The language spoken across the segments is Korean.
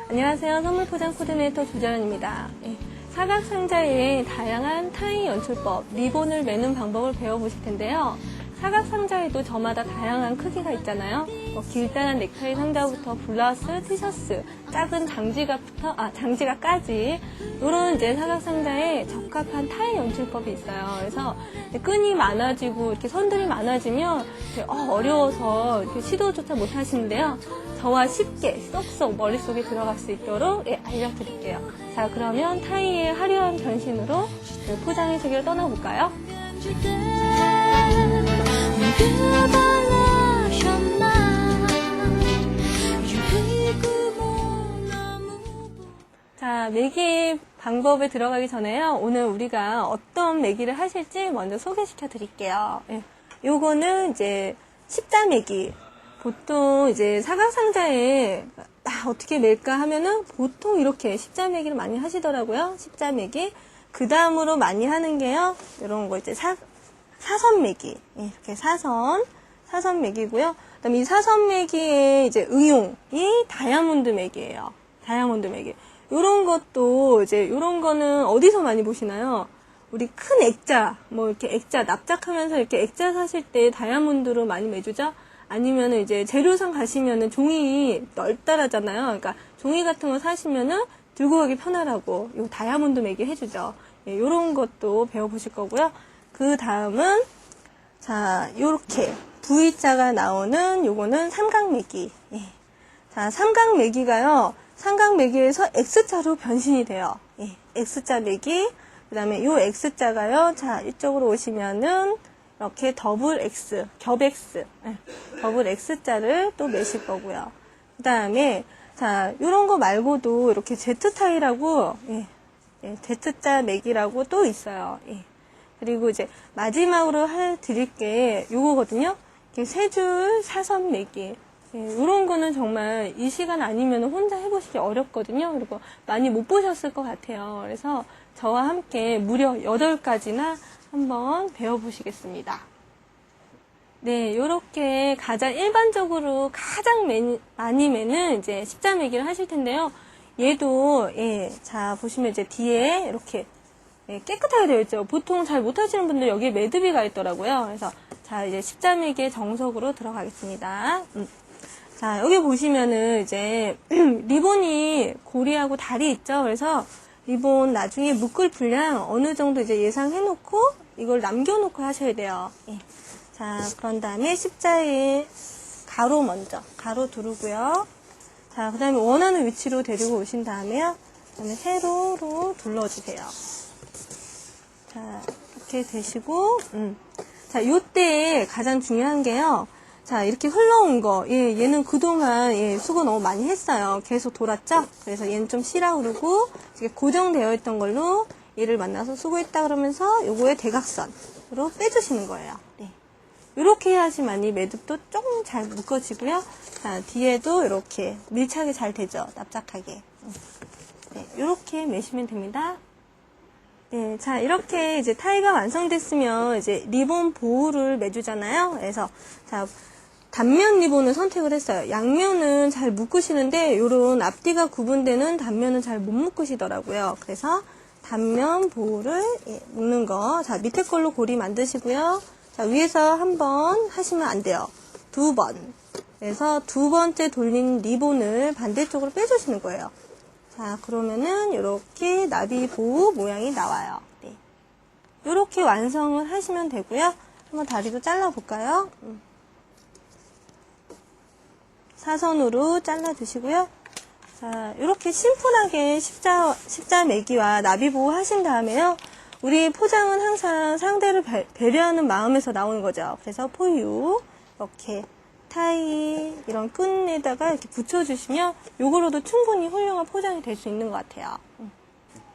안녕하세요. 선물포장 코디네이터 조자연입니다. 사각상자의 다양한 타이 연출법, 리본을 매는 방법을 배워보실 텐데요. 사각상자에도 저마다 다양한 크기가 있잖아요. 길다란 넥타이 상자부터 블라우스, 티셔츠, 작은 장지가까지 이런 이제 사각상자에 적합한 타이 연출법이 있어요. 그래서 끈이 많아지고 이렇게 선들이 많아지면 어려워서 이렇게 시도조차 못 하시는데요. 저와 쉽게 쏙쏙 머릿속에 들어갈 수 있도록 알려드릴게요. 자, 그러면 타이의 화려한 변신으로 포장의 세계를 떠나볼까요? 자, 매기 방법에 들어가기 전에요. 오늘 우리가 어떤 매기를 하실지 먼저 소개시켜 드릴게요. 요거는 이제 십자 매기. 보통 이제 사각상자에 어떻게 멜까 하면은 보통 이렇게 십자 매기를 많이 하시더라고요. 십자 매기. 그 다음으로 많이 하는 게요. 이런 거 이제 사선 매기. 이렇게 사선 매기고요. 그다음에 이 사선 매기의 이제 응용이 다이아몬드 매기예요. 다이아몬드 매기. 요런 것도 이제 요런 거는 어디서 많이 보시나요? 우리 큰 액자, 이렇게 액자 납작하면서 이렇게 액자 사실 때 다이아몬드로 많이 매주죠? 아니면은 이제 재료상 가시면은 종이 넓다라잖아요. 그러니까 종이 같은 거 사시면은 들고 가기 편하라고 요 다이아몬드 매기 해주죠. 요런 것도 배워보실 거고요. 그 다음은 자, 요렇게 V자가 나오는 요거는 삼각매기. 자, 삼각매기가요. 삼각매기에서 X자로 변신이 돼요. X자 매기. 그 다음에 요 X자가요. 자, 이쪽으로 오시면은 이렇게 더블 X, 겹 X, 더블 X자를 또 매실 거고요. 그 다음에, 자, 요런 거 말고도 이렇게 Z타이라고, Z자 매기라고 또 있어요. 그리고 이제 마지막으로 드릴 게 요거거든요. 이렇게 세 줄 사선 매기. 요런 거는 정말 이 시간 아니면 혼자 해보시기 어렵거든요. 그리고 많이 못 보셨을 것 같아요. 그래서 저와 함께 무려 8가지나 한번 배워보시겠습니다. 네, 요렇게 일반적으로 가장 많이 매는 이제 십자 매기를 하실 텐데요. 얘도, 자, 보시면 이제 뒤에 이렇게 깨끗하게 되어 있죠. 보통 잘 못하시는 분들 여기에 매듭이가 있더라고요. 그래서, 자, 이제 십자 매기의 정석으로 들어가겠습니다. 자, 여기 보시면은 이제 리본이 고리하고 다리 있죠. 그래서 리본 나중에 묶을 분량 어느 정도 이제 예상해놓고 이걸 남겨놓고 하셔야 돼요. 자, 그런 다음에 십자의 가로 먼저 가로 두르고요. 자, 그 다음에 원하는 위치로 데리고 오신 다음에요. 그 다음에 세로로 둘러주세요. 자, 이렇게 되시고, 자, 요때 가장 중요한 게요. 자, 이렇게 흘러온 거, 얘는 그동안 수고 너무 많이 했어요. 계속 돌았죠? 그래서 얘는 좀 쉬라 그러고, 이렇게 고정되어 있던 걸로 얘를 만나서 수고했다 그러면서 요거의 대각선으로 빼주시는 거예요. 이렇게 해야지만이 매듭도 조금 잘 묶어지고요. 자, 뒤에도 이렇게 밀착이 잘 되죠. 납작하게. 이렇게 매시면 됩니다. 자, 이렇게 이제 타이가 완성됐으면 이제 리본 보호를 매주잖아요. 그래서, 자, 단면 리본을 선택을 했어요. 양면은 잘 묶으시는데, 요런 앞뒤가 구분되는 단면은 잘 못 묶으시더라고요. 그래서, 단면 보호를 묶는 거. 자, 밑에 걸로 고리 만드시고요. 자, 위에서 한 번 하시면 안 돼요. 2번. 그래서 2번째 돌린 리본을 반대쪽으로 빼주시는 거예요. 자, 그러면은 이렇게 나비 보호 모양이 나와요. 이렇게 완성을 하시면 되고요. 한번 다리도 잘라볼까요? 사선으로 잘라주시고요. 자, 이렇게 심플하게 십자 매기와 나비 보호 하신 다음에요. 우리 포장은 항상 상대를 배려하는 마음에서 나오는 거죠. 그래서 포유 이렇게 넥타이 이런 끈에다가 이렇게 붙여주시면 요거로도 충분히 훌륭한 포장이 될 수 있는 것 같아요.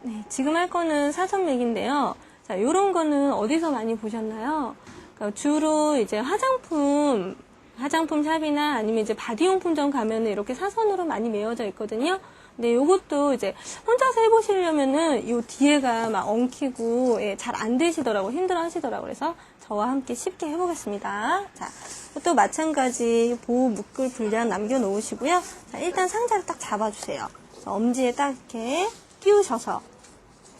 네, 지금 할 거는 사선맥인데요. 자, 요런 거는 어디서 많이 보셨나요? 그러니까 주로 이제 화장품 샵이나 아니면 이제 바디용품점 가면은 이렇게 사선으로 많이 메어져 있거든요. 근데 요것도 이제 혼자서 해보시려면은 요 뒤에가 막 엉키고, 예, 잘 안 되시더라고요. 힘들어 하시더라고요. 그래서 저와 함께 쉽게 해보겠습니다. 자, 또 마찬가지 보호 묶을 분량 남겨놓으시고요. 자, 일단 상자를 딱 잡아주세요. 자, 엄지에 딱 이렇게 끼우셔서.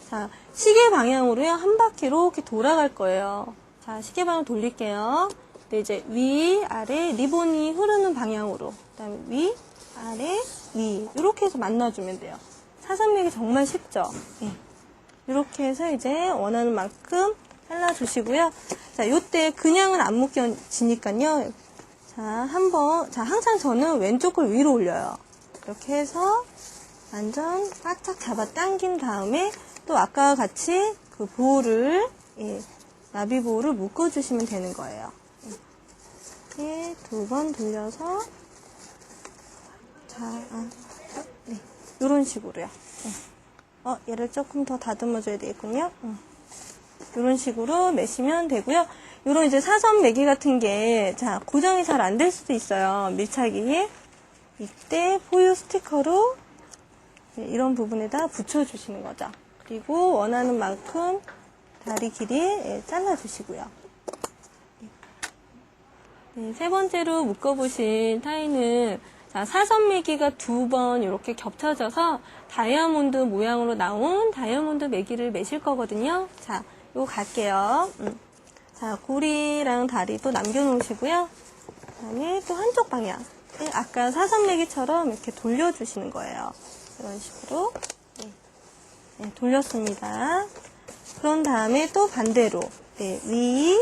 자, 시계 방향으로요. 한 바퀴 이렇게 돌아갈 거예요. 자, 시계 방향 돌릴게요. 네, 이제 위, 아래, 리본이 흐르는 방향으로. 그 다음에 위, 아래, 위. 이렇게 해서 만나주면 돼요. 사선맥이 정말 쉽죠? 네. 이렇게 해서 이제 원하는 만큼 잘라주시고요. 자, 요때 그냥은 안 묶여지니까요. 자, 항상 저는 왼쪽 걸 위로 올려요. 이렇게 해서 완전 바짝 잡아 당긴 다음에 또 아까와 같이 그 보호를, 예, 나비 보호를 묶어주시면 되는 거예요. 이렇게 2번 돌려서, 자, 네, 이런 식으로요. 얘를 조금 더 다듬어줘야 되겠군요. 이런 식으로 매시면 되고요. 이런 이제 사선 매기 같은 게, 자, 고정이 잘 안 될 수도 있어요. 밀착이. 이때 포유 스티커로 이런 부분에다 붙여주시는 거죠. 그리고 원하는 만큼 다리 길이, 예, 잘라주시고요. 네, 세 번째로 묶어보신 타이는, 자, 사선 매기가 2번 이렇게 겹쳐져서 다이아몬드 모양으로 나온 다이아몬드 매기를 매실 거거든요. 자, 요거 갈게요. 자, 고리랑 다리도 남겨놓으시고요. 그 다음에 또 한쪽 방향. 아까 사선 매기처럼 이렇게 돌려주시는 거예요. 이런 식으로. 네. 네, 돌렸습니다. 그런 다음에 또 반대로. 네, 위,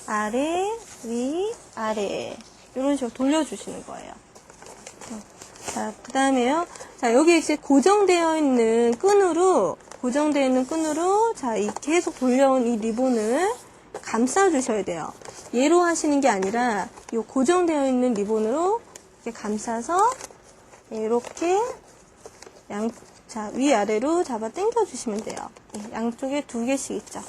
아래, 위, 아래. 이런 식으로 돌려주시는 거예요. 자, 그 다음에요. 자, 여기 이제 고정되어 있는 끈으로, 자, 이 계속 돌려온 이 리본을 감싸주셔야 돼요. 얘로 하시는 게 아니라, 이 고정되어 있는 리본으로 이렇게 감싸서, 이렇게 자, 위아래로 잡아 당겨주시면 돼요. 양쪽에 2개씩 있죠.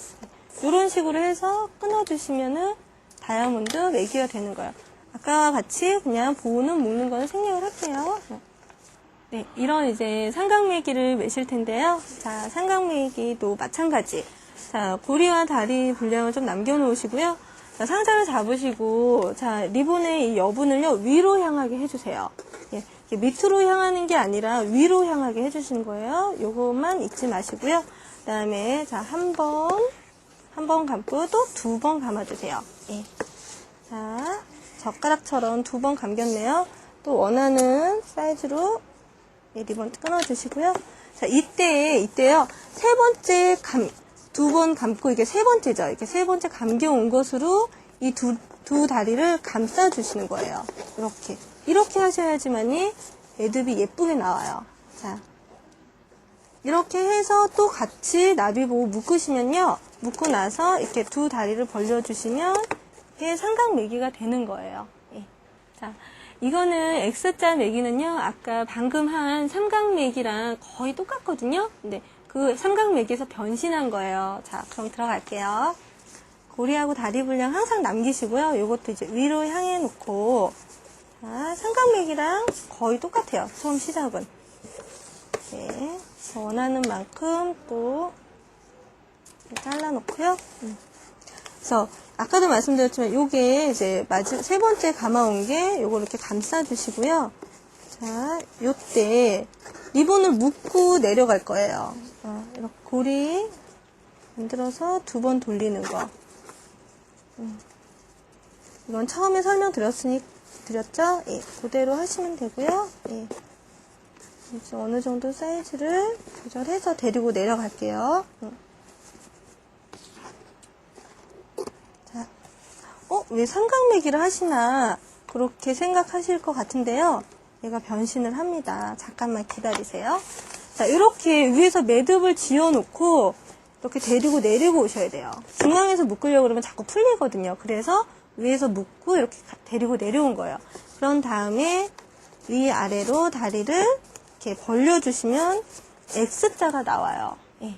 이런 식으로 해서 끊어주시면은 다이아몬드 매기가 되는 거예요. 아까와 같이 그냥 보호는 묶는 거는 생략을 할게요. 네, 이런 이제 삼각매기를 매실 텐데요. 자, 삼각매기도 마찬가지. 자, 고리와 다리 분량을 좀 남겨놓으시고요. 자, 상자를 잡으시고, 자, 리본의 이 여분을요, 위로 향하게 해주세요. 예, 밑으로 향하는 게 아니라 위로 향하게 해주시는 거예요. 요것만 잊지 마시고요. 그 다음에, 자, 한 번 감고 또 2번 감아주세요. 예. 자, 젓가락처럼 2번 감겼네요. 또 원하는 사이즈로 리본 끊어주시고요. 자, 이때요. 2번 감고 이게 3번째죠. 이렇게 3번째 감겨온 것으로 이 두 다리를 감싸주시는 거예요. 이렇게 하셔야지만이 매듭이 예쁘게 나와요. 자, 이렇게 해서 또 같이 나비 보호 묶으시면요. 묶고 나서 이렇게 2 다리를 벌려주시면 이게 삼각 매기가 되는 거예요. 예. 자, 이거는 X자 매기는요. 아까 방금 한 삼각 매기랑 거의 똑같거든요. 근데 그 삼각 매기에서 변신한 거예요. 자, 그럼 들어갈게요. 고리하고 다리 분량 항상 남기시고요. 요것도 이제 위로 향해 놓고, 자, 삼각 매기랑 거의 똑같아요. 처음 시작은. 네, 원하는 만큼 또 잘라놓고요. 그래서 아까도 말씀드렸지만 요게 이제 3번째 감아온 게 요걸 이렇게 감싸주시고요. 자, 요때 리본을 묶고 내려갈 거예요. 이렇게 고리 만들어서 2번 돌리는 거. 이건 처음에 드렸죠? 예, 그대로 하시면 되고요. 예. 이제 어느 정도 사이즈를 조절해서 데리고 내려갈게요. 자, 왜 삼각매기를 하시나 그렇게 생각하실 것 같은데요. 얘가 변신을 합니다. 잠깐만 기다리세요. 자, 이렇게 위에서 매듭을 지어놓고 이렇게 데리고 내리고 오셔야 돼요. 중앙에서 묶으려고 그러면 자꾸 풀리거든요. 그래서 위에서 묶고 이렇게 데리고 내려온 거예요. 그런 다음에 위아래로 다리를 이렇게 벌려주시면 X자가 나와요. 예.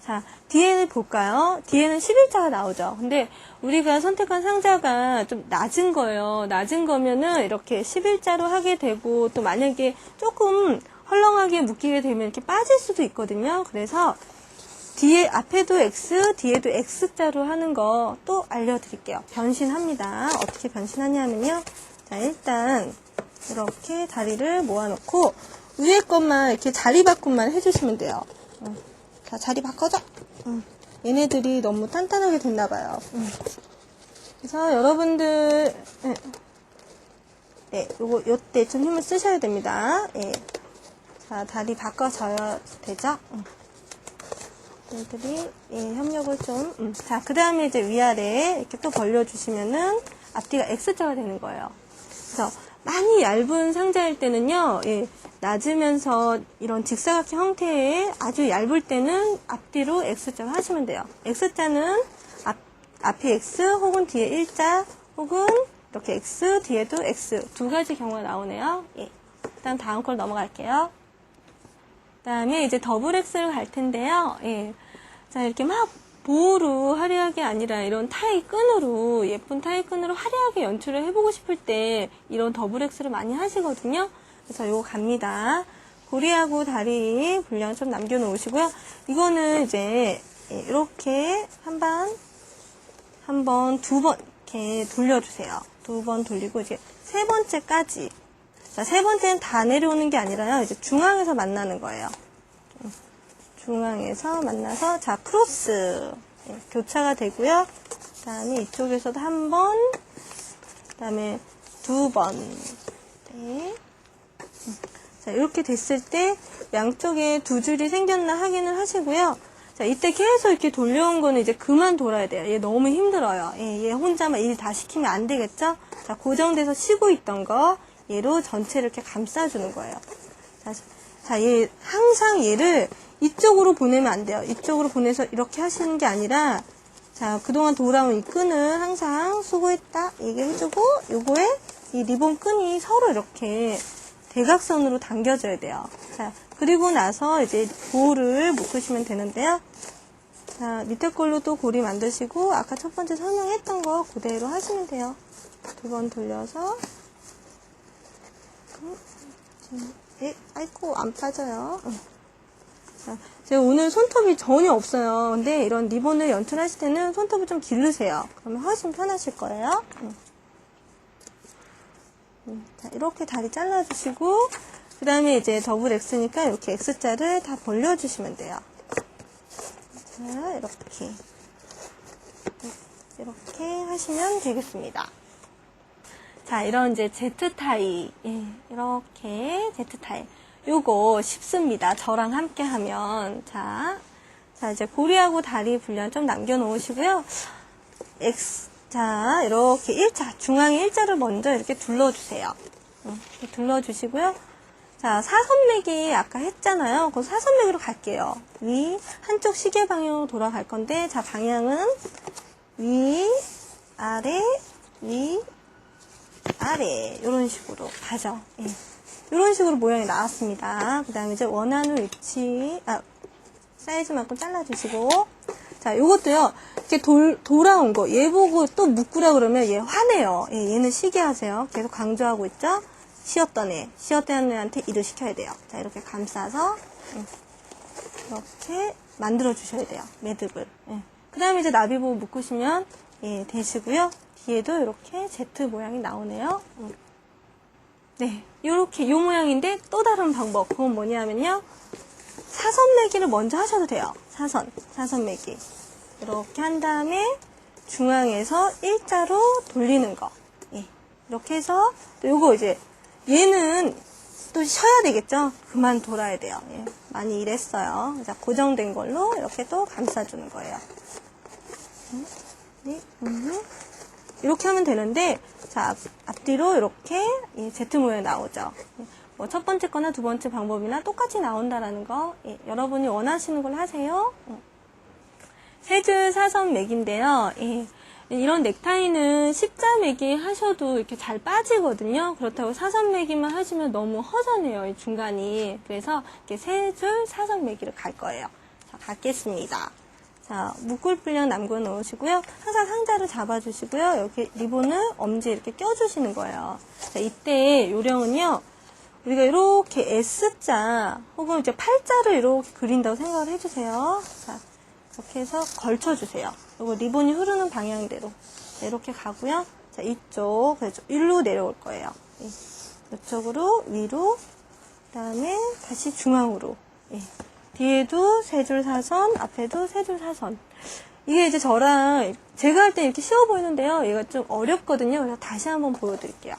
자, 뒤에는 볼까요? 뒤에는 11자가 나오죠. 근데 우리가 선택한 상자가 좀 낮은 거예요. 낮은 거면은 이렇게 11자로 하게 되고, 또 만약에 조금 헐렁하게 묶이게 되면 이렇게 빠질 수도 있거든요. 그래서 뒤에, 앞에도 X, 뒤에도 X자로 하는 거 또 알려드릴게요. 변신합니다. 어떻게 변신하냐면요. 자, 일단 이렇게 다리를 모아놓고 위에 것만 이렇게 자리 바꿈만 해주시면 돼요. 자, 자리 바꿔줘. 얘네들이 너무 탄탄하게 됐나봐요. 그래서 여러분들, 네, 요때 좀 힘을 쓰셔야 됩니다. 예. 자, 다리 바꿔줘야 되죠? 얘들이, 예, 협력을 좀, 자, 그 다음에 이제 위아래 이렇게 또 벌려주시면은 앞뒤가 X자가 되는 거예요. 그래서 많이 얇은 상자일 때는요, 예, 낮으면서 이런 직사각형 형태의 아주 얇을 때는 앞뒤로 X자로 하시면 돼요. X자는 앞에 X 혹은 뒤에 일자 혹은 이렇게 X 뒤에도 X 두 가지 경우가 나오네요. 예. 일단 다음 걸 넘어갈게요. 그 다음에 이제 더블 X를 갈 텐데요. 예. 자, 이렇게 막 보호로 화려하게 아니라 이런 타이 끈으로, 예쁜 타이 끈으로 화려하게 연출을 해보고 싶을 때 이런 더블 X를 많이 하시거든요. 그래서 요거 갑니다. 고리하고 다리 분량 좀 남겨놓으시고요. 이거는 이제 이렇게 한 번, 두 번 이렇게 돌려주세요. 두 번 돌리고 이제 세 번째까지. 자, 세 번째는 다 내려오는 게 아니라요. 이제 중앙에서 만나는 거예요. 중앙에서 만나서, 자, 크로스. 네, 교차가 되고요. 그 다음에 이쪽에서도 한 번, 그 다음에 두 번. 네. 자, 이렇게 됐을 때 양쪽에 두 줄이 생겼나 확인을 하시고요. 자, 이때 계속 이렇게 돌려온 거는 이제 그만 돌아야 돼요. 얘 너무 힘들어요. 얘 혼자만 일 다 시키면 안 되겠죠? 자, 고정돼서 쉬고 있던 거, 얘로 전체를 이렇게 감싸주는 거예요. 자, 얘, 항상 얘를 이쪽으로 보내면 안 돼요. 이쪽으로 보내서 이렇게 하시는 게 아니라, 자, 그동안 돌아온 이 끈을 항상 수고했다 얘기해주고, 요거에 이 리본 끈이 서로 이렇게 대각선으로 당겨져야 돼요. 자, 그리고 나서 이제 보호를 묶으시면 되는데요. 자, 밑에 걸로 또 고리 만드시고, 아까 첫 번째 설명했던 거 그대로 하시면 돼요. 두 번 돌려서, 아이고, 안 빠져요. 자, 제가 오늘 손톱이 전혀 없어요. 근데 이런 리본을 연출하실 때는 손톱을 좀 기르세요. 그러면 훨씬 편하실 거예요. 자, 이렇게 다리 잘라주시고, 그 다음에 이제 더블 X니까 이렇게 X자를 다 벌려주시면 돼요. 자, 이렇게 하시면 되겠습니다. 자, 이런 이제 Z타이. 예, 이렇게 Z타이. 요거 쉽습니다. 저랑 함께 하면. 자, 이제 고리하고 다리 분량 좀 남겨놓으시고요. 자, 이렇게 일자, 중앙에 일자를 먼저 이렇게 둘러주세요. 이렇게 둘러주시고요. 자, 사선매기 아까 했잖아요. 그 사선매기로 갈게요. 위, 한쪽 시계 방향으로 돌아갈 건데, 자, 방향은 위, 아래, 위, 아래. 이런 식으로 가죠. 예. 이런 식으로 모양이 나왔습니다. 그 다음에 이제 원하는 위치, 사이즈만큼 잘라주시고. 자, 요것도요, 이렇게 돌아온 거, 얘 보고 또 묶으라 그러면 얘 화내요. 예, 얘는 쉬게 하세요. 계속 강조하고 있죠? 쉬었던 애한테 일을 시켜야 돼요. 자, 이렇게 감싸서, 이렇게 만들어주셔야 돼요. 매듭을. 예. 그 다음에 이제 나비보 묶으시면, 예, 되시고요. 뒤에도 이렇게 Z 모양이 나오네요. 네, 요렇게, 요 모양인데 또 다른 방법. 그건 뭐냐면요. 사선 매기를 먼저 하셔도 돼요. 사선 매기. 이렇게 한 다음에 중앙에서 일자로 돌리는 거. 예. 이렇게 해서, 또 요거 이제, 얘는 또 쉬어야 되겠죠? 그만 돌아야 돼요. 예. 많이 일했어요. 자, 고정된 걸로 이렇게 또 감싸주는 거예요. 네, 이렇게 하면 되는데, 자, 앞뒤로 이렇게 Z 모양이 나오죠. 뭐 첫 번째 거나 두 번째 방법이나 똑같이 나온다라는 거, 예, 여러분이 원하시는 걸 하세요. 세 줄 사선 맥인데요. 예, 이런 넥타이는 십자 매기 하셔도 이렇게 잘 빠지거든요. 그렇다고 사선 매기만 하시면 너무 허전해요, 이 중간이. 그래서 이렇게 세 줄 사선 매기를 갈 거예요. 자, 갖겠습니다. 자, 묶을 분량 남겨 놓으시고요. 항상 상자를 잡아주시고요. 여기 리본을 엄지에 이렇게 껴주시는 거예요. 자, 이때 요령은요. 우리가 이렇게 S자 혹은 이제 팔자를 이렇게 그린다고 생각을 해주세요. 자, 이렇게 해서 걸쳐주세요. 그리고 리본이 흐르는 방향대로 이렇게 가고요. 자, 이쪽 그래서 일로 내려올 거예요. 예. 이쪽으로 위로, 그다음에 다시 중앙으로. 예. 뒤에도 세 줄 사선, 앞에도 세 줄 사선. 이게 이제 저랑 제가 할 때 이렇게 쉬워 보이는데요. 얘가 좀 어렵거든요. 그래서 다시 한번 보여드릴게요.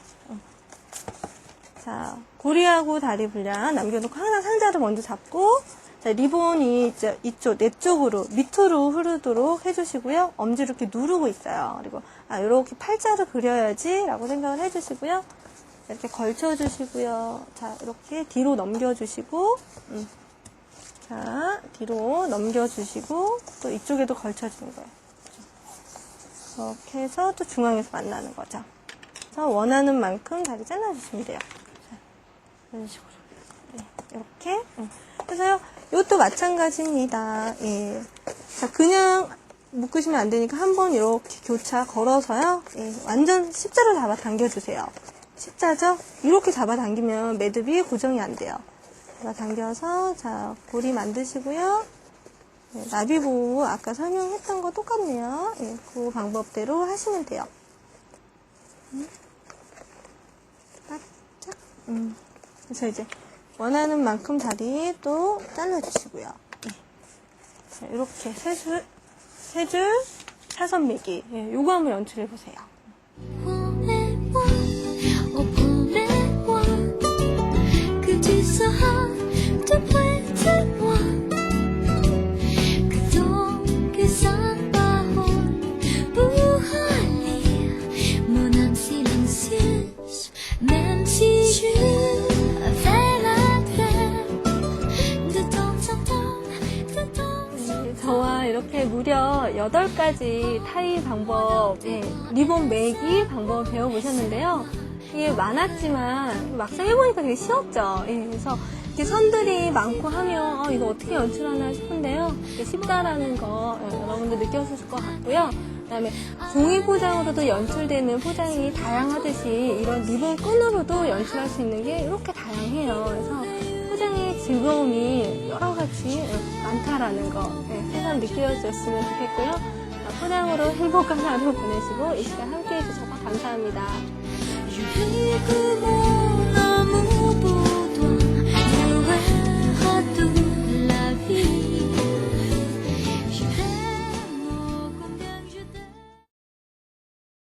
자, 고리하고 다리 분량 남겨놓고 항상 상자를 먼저 잡고, 자, 리본이 이제 이쪽, 내 쪽으로, 밑으로 흐르도록 해주시고요. 엄지를 이렇게 누르고 있어요. 그리고, 이렇게 팔자를 그려야지, 라고 생각을 해주시고요. 이렇게 걸쳐주시고요. 자, 이렇게 뒤로 넘겨주시고, 자, 뒤로 넘겨주시고, 또 이쪽에도 걸쳐주는 거예요. 이렇게 해서 또 중앙에서 만나는 거죠. 그래서 원하는 만큼 다리 잘라주시면 돼요. 자, 이런 식으로. 네, 이렇게. 그래서요, 이것도 마찬가지입니다. 예. 자, 그냥 묶으시면 안 되니까 한번 이렇게 교차 걸어서요. 예, 완전 십자로 잡아 당겨주세요. 십자죠? 이렇게 잡아 당기면 매듭이 고정이 안 돼요. 잡아 당겨서, 자, 고리 만드시고요. 네, 나비보호 아까 설명했던 거 똑같네요. 예, 그 방법대로 하시면 돼요. 바짝. 그래서 이제 원하는 만큼 다리 또 잘라주시고요. 예. 자, 이렇게 세 줄 사선 매기. 예, 요거 한번 연출해 보세요. 저와 이렇게 무려 8가지 타이 방법, 예, 리본 매기 방법 배워보셨는데요. 이게 많았지만 막상 해보니까 되게 쉬웠죠. 예, 그래서 이렇게 선들이 많고 하면 이거 어떻게 연출하나 싶은데요. 쉽다라는 거 여러분들 느꼈을 것 같고요. 그 다음에 종이 포장으로도 연출되는 포장이 다양하듯이 이런 리본 끈으로도 연출할 수 있는 게 이렇게 다양해요. 그래서 포장의 즐거움이 여러 가지 많다라는 거 새삼 느껴졌으면 좋겠고요. 포장으로 행복한 하루 보내시고 이 시간 함께 해주셔서 감사합니다.